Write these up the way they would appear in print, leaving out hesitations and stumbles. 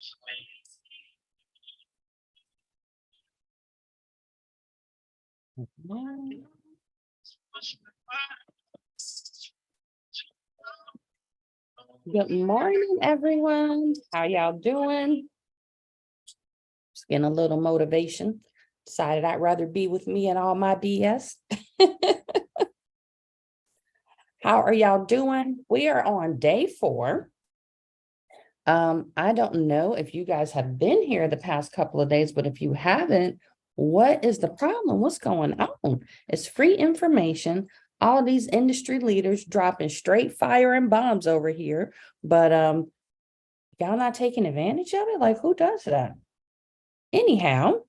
Good morning, everyone. How y'all doing? Just getting a little motivation. Decided I'd rather be with me and all my BS. How are y'all doing? We are on day 4. I don't know if you guys have been here the past couple of days, but if you haven't, what is the problem? What's going on? It's free information. All these industry leaders dropping straight fire and bombs over here, but y'all not taking advantage of it? Like, who does that? Anyhow,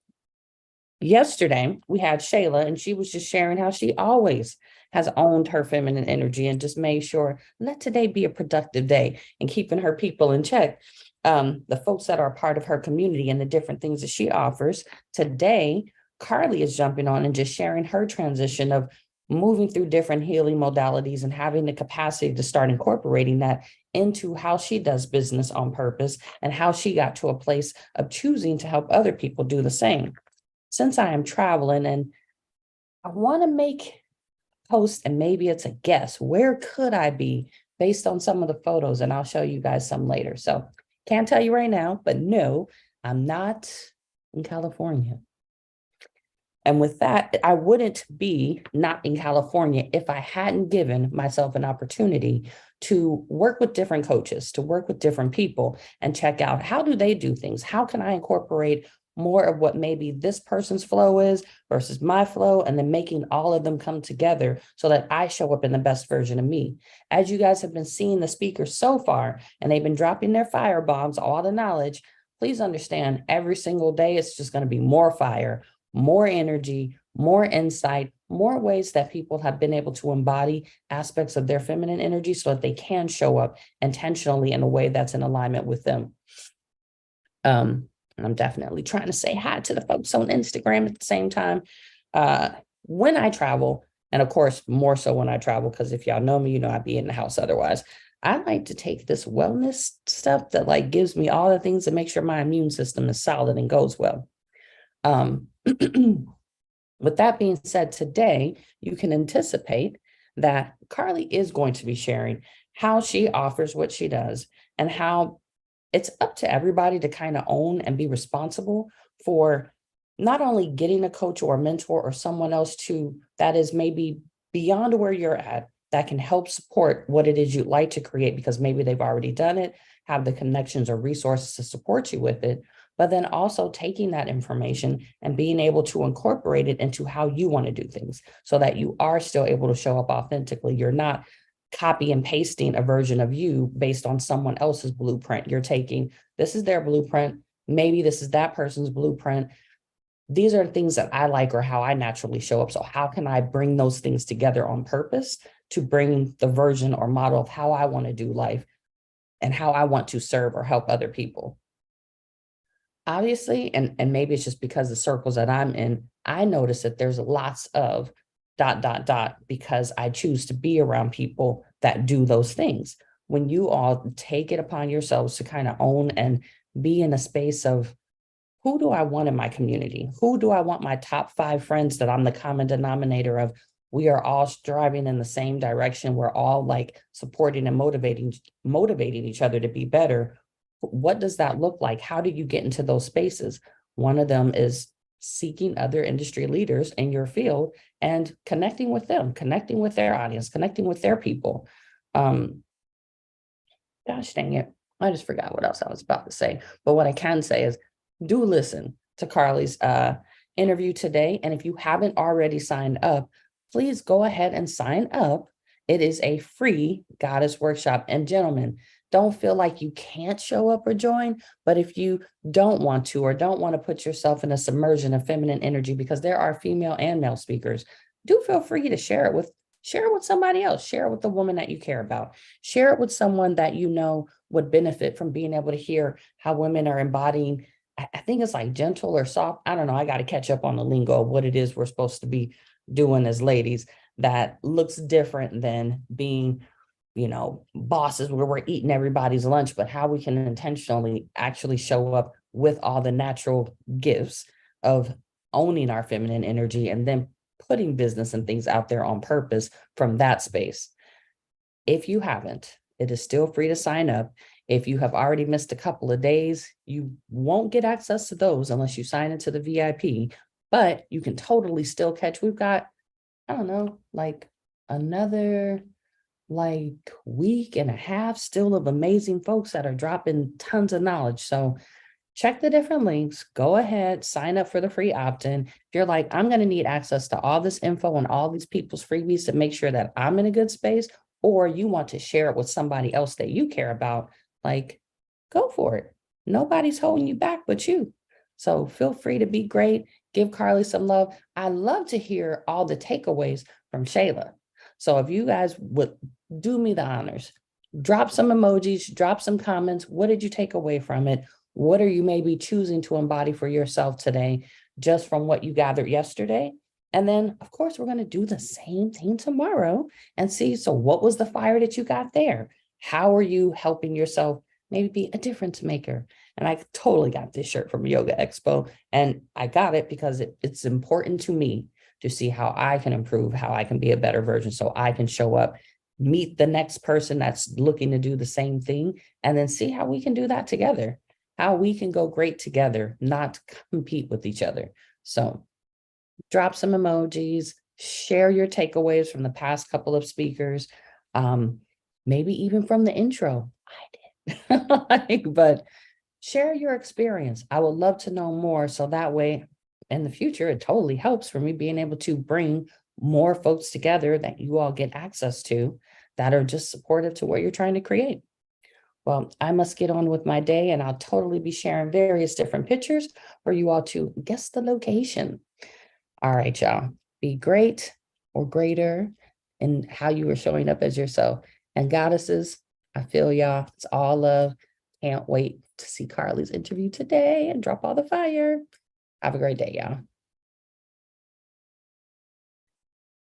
yesterday we had Shayla, and she was just sharing how she always has owned her feminine energy and just made sure, let today be a productive day, and keeping her people in check. The folks that are part of her community and the different things that she offers. Today, Carly is jumping on and just sharing her transition of moving through different healing modalities and having the capacity to start incorporating that into how she does business on purpose and how she got to a place of choosing to help other people do the same. Since I am traveling and I want to make post, and maybe it's a guess, where could I be based on some of the photos, and I'll show you guys some later. So can't tell you right now, but no, I'm not in California. And with that, I wouldn't be not in California if I hadn't given myself an opportunity to work with different coaches, to work with different people and check out, how do they do things? How can I incorporate more of what maybe this person's flow is versus my flow, and then making all of them come together so that I show up in the best version of me. As you guys have been seeing the speakers so far, and they've been dropping their fire bombs, all the knowledge, please understand every single day, it's just going to be more fire, more energy, more insight, more ways that people have been able to embody aspects of their feminine energy so that they can show up intentionally in a way that's in alignment with them. I'm definitely trying to say hi to the folks on Instagram at the same time. When I travel, and of course, more so when I travel, because if y'all know me, you know I'd be in the house otherwise. I like to take this wellness stuff that like gives me all the things to make sure my immune system is solid and goes well. With that being said, today you can anticipate that Carly is going to be sharing how she offers what she does and how it's up to everybody to kind of own and be responsible for not only getting a coach or a mentor or someone else that is maybe beyond where you're at, that can help support what it is you'd like to create, because maybe they've already done it, have the connections or resources to support you with it, but then also taking that information and being able to incorporate it into how you want to do things so that you are still able to show up authentically. You're not copy and pasting a version of you based on someone else's blueprint. You're taking, this is their blueprint. Maybe this is that person's blueprint. These are things that I like or how I naturally show up. So how can I bring those things together on purpose to bring the version or model of how I want to do life and how I want to serve or help other people? Obviously, and maybe it's just because the circles that I'm in, I notice that there's lots of ... because I choose to be around people that do those things. When you all take it upon yourselves to kind of own and be in a space of, who do I want in my community? Who do I want my top 5 friends that I'm the common denominator of? We are all striving in the same direction. We're all like supporting and motivating each other to be better. What does that look like? How do you get into those spaces? One of them is seeking other industry leaders in your field and connecting with them, connecting with their audience, connecting with their people. Gosh dang it. I just forgot what else I was about to say. But what I can say is, do listen to Carly's interview today. And if you haven't already signed up, please go ahead and sign up. It is a free goddess workshop. And gentlemen, don't feel like you can't show up or join, but if you don't want to or don't want to put yourself in a submersion of feminine energy, because there are female and male speakers, do feel free to share it with somebody else. Share it with the woman that you care about. Share it with someone that you know would benefit from being able to hear how women are embodying. I think it's like gentle or soft. I don't know. I got to catch up on the lingo of what it is we're supposed to be doing as ladies that looks different than being bosses where we're eating everybody's lunch, but how we can intentionally actually show up with all the natural gifts of owning our feminine energy and then putting business and things out there on purpose from that space. If you haven't, it is still free to sign up. If you have already missed a couple of days, you won't get access to those unless you sign into the VIP, but you can totally still catch. We've got, I don't know, like another week and a half still of amazing folks that are dropping tons of knowledge. So check the different links, go ahead, sign up for the free opt-in. If you're like, I'm going to need access to all this info and all these people's freebies to make sure that I'm in a good space, or you want to share it with somebody else that you care about, go for it. Nobody's holding you back but you. So feel free to be great. Give Carly some love. I love to hear all the takeaways from Shayla. So if you guys would do me the honors, drop some emojis, drop some comments. What did you take away from it? What are you maybe choosing to embody for yourself today, just from what you gathered yesterday? And then, of course, we're going to do the same thing tomorrow and see, so what was the fire that you got there? How are you helping yourself maybe be a difference maker? And I totally got this shirt from Yoga Expo, and I got it because it's important to me to see how I can improve, how I can be a better version, so I can show up, meet the next person that's looking to do the same thing, and then see how we can do that together, how we can go great together, not compete with each other. So drop some emojis, share your takeaways from the past couple of speakers, maybe even from the intro. I did, but share your experience. I would love to know more. So that way, in the future, it totally helps for me being able to bring more folks together that you all get access to that are just supportive to what you're trying to create. Well, I must get on with my day, and I'll totally be sharing various different pictures for you all to guess the location. All right, y'all. Be great or greater in how you are showing up as yourself. And goddesses, I feel y'all. It's all love. Can't wait to see Carly's interview today and drop all the fire. Have a great day, y'all.